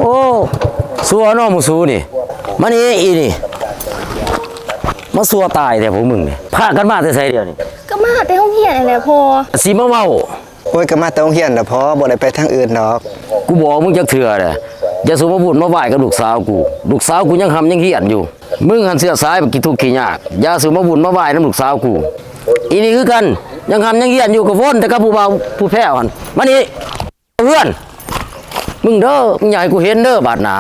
โอ้สัวน้องมึงสู้นี่มันนี่อีนี่มาสัวตายแต่พวกมึงนี่พากันมาแต่ไสเดียวนี่ก็มาแต่ห้องเฮียนนั่นแหละพอสิมาเว้าโอ้ยก็มาแต่โรงเรียนน่ะพอบ่ได้ไปทางอื่นดอก กูบอกมึงจักเถื่อเด้อย่าสุมาบุญมาไหว้กับลูกสาวกูยังหำยังเฮียนอยู่มึงหันเสื้อสายไปกี่ทุกข์กี่ยากอย่าสุมาบุญมาไหว้นำลูกสาวกูอีนี่คือกันยังหำยังเฮียนอยู่กับวนแต่กับผู้เบาผู้แพ้วหั่นมานี่เพื่อนมึงเด้อมึงอยากให้กูเห็นเด้อบาดหน้า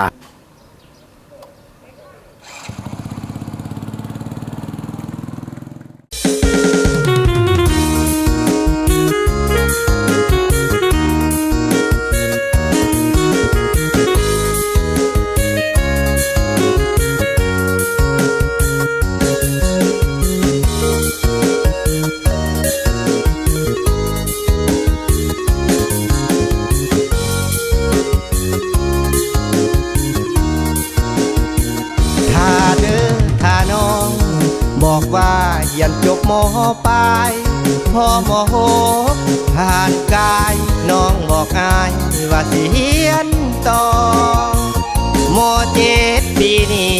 บอกว่าเรียนจบม.ปลายพอม.6ผ่านกายน้องบอกอายว่าสิเรียนต่อม.7ปีนี้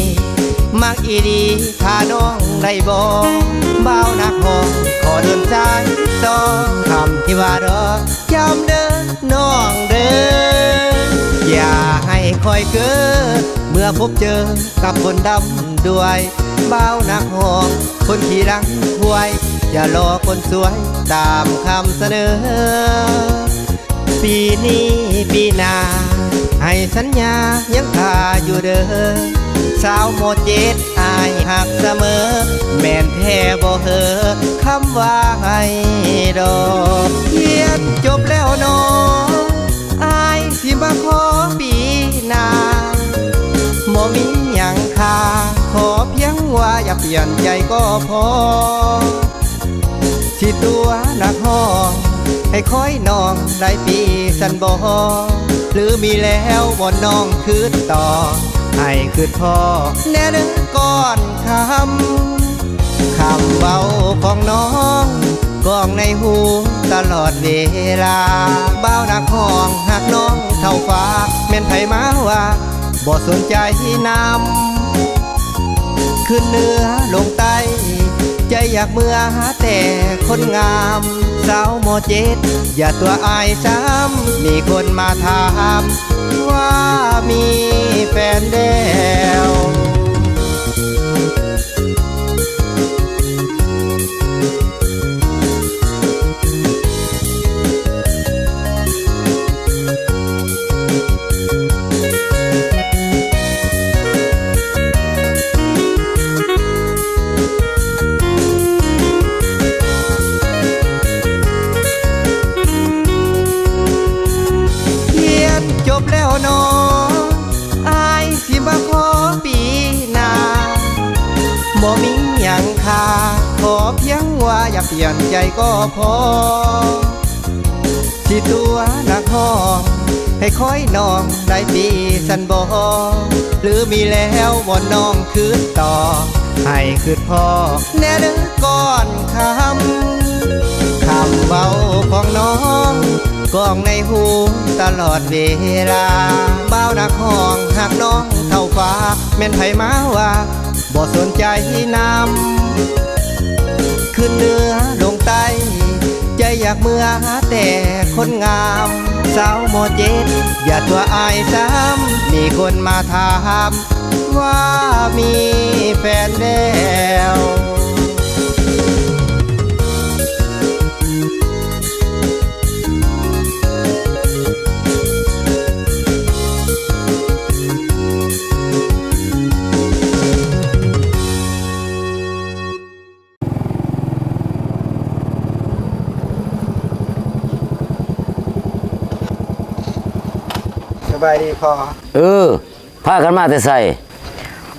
มักอีดีถ้าน้องได้บอกเบาหนักห้องขอเดินใจต่อคำที่ว่าดอกจำเด้อน้องเด้ออย่าให้คอยเก้อเมื่อพบเจอกับคนดำด้วยเบาหนักห้องคนที่รังหวยอย่ารอคนสวยตามคำเสนอปีนี้ปีหน้าให้สัญญายังคาอยู่เด้อสาวโม.7อายหักเสมอแม่นแท้บ่เหอคำว่าให้ดอกเรียนจบแล้วน้องอายสิมาขอปีหน้าบ่มีหยังค่าขอเพียงว่าอย่าเปลี่ยนใจก็พอสิตัวนักห้องให้คอยน้องได้ปีสันบ่หรือมีแล้วบ่น้องคืนต่อให้คืนพ่อแน่นึกก่อนคำเบาของน้องกองในหูตลอดเวลาเบานักห้องหักน้องเท่าฟ้าแม่นไผมาว่าบ่สนใจนำขึ้นเหนือลงใต้ใจอยากเมื่อหาแต่คนงามสาวโม.7อย่าตัวอายซ้ำมีคนมาถามว่ามีแฟนแล้ว จบแล้วน้องอายสิมาขอปีหน้าบ่มีหยังค่าขอเพียงว่าอย่าเปลี่ยนใจก็พอสิตัวนักห้องให้คอยน้องได้ปีสันบ่หรือมีแล้วบ่น้องคืนต่อให้คืนพ่อแน่เด้อก่อนคำเบาของน้องกองในหูตลอดเวลาเบาหนักห้องหักน้องเท่าฟ้าแม่นไผมาว่าบ่สนใจนำขึ้นเหนือลงใต้ใจอยากเมื่อหาแต่คนงามสาวโม.7อย่าตัวอายซ้ำมีคนมาถามว่ามีแฟนแล้วสบายดีพอพากันมาแต่ไส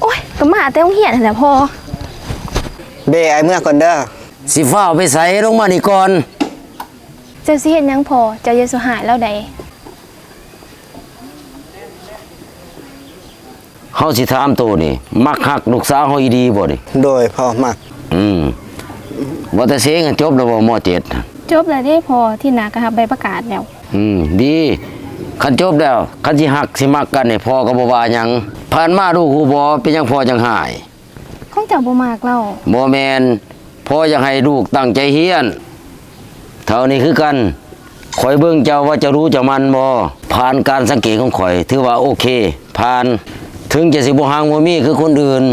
โอ้ยก็มาแต่ห้องเฮียนนั่นแหละพอเบไอเมื่อก่อนเด้อสิฟ้าวไปไสลงมานี่ก่อนเจ้าสิเฮ็ดหยังพอเจ้าอย่าสุหายแล้วใด เฮาสิถามโตนี่มักฮักลูกสาวเฮาอีดีบ่นี่โดยพ่อมักว่าแต่เสียงจบแล้วบ่ม.7จบแล้วเด้พอที่หน้าก็รับใบประกาศแล้วดี คันจบแล้วคันสิหักสิมักกันนี่พ่อก็บ่ว่าหยังผ่านมาดูฮู้บ่เป็นหยังพ่อจังหาย ของเจ้าบ่มากเล่า บ่แม่นพ่ออยากให้ลูกตั้งใจเรียนเท่านี้คือกันข่อยเบิ่งเจ้าว่าจะรู้จะมันบ่ผ่านการสังเกตของข่อยถือว่าโอเคผ่านถึงจะสิบ่ห่างบ่มีคือคนอื่น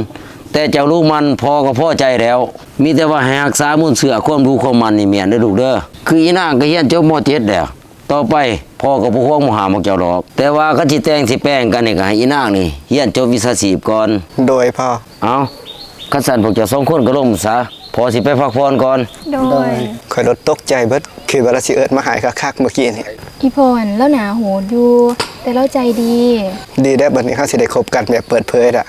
แต่เจ้ารู้มันพอก็พอใจแล้ว มีแต่ว่าให้รักษามูลเสือความรู้ความมันนี่แม่นเด้อลูกเด้อคืออีนางก็เรียนจบม .7 แล้วต่อไปพ่อก็บ่ห่วงบ่หามของเจ้าดอก แต่ว่าคันสิแต่งสิแป้งกันนี่ก็ให้อีนางนี่เรียนจบวิชาชีพก่อน โดยพ่อ เอาคันสั่นพวกเจ้าสองคนก็ลงซะพอสิไปพักผ่อนก่อน โดย ข่อยรถตกใจเบิดคือว่าเราสิเอิ้นมาหายคักๆเมื่อกี้นี่ พี่พรแล้วหนาโหดอยู่ แต่เราใจดี ดีได้อบัดนี้เฮาสิได้คบกันแบบเปิดเผยละ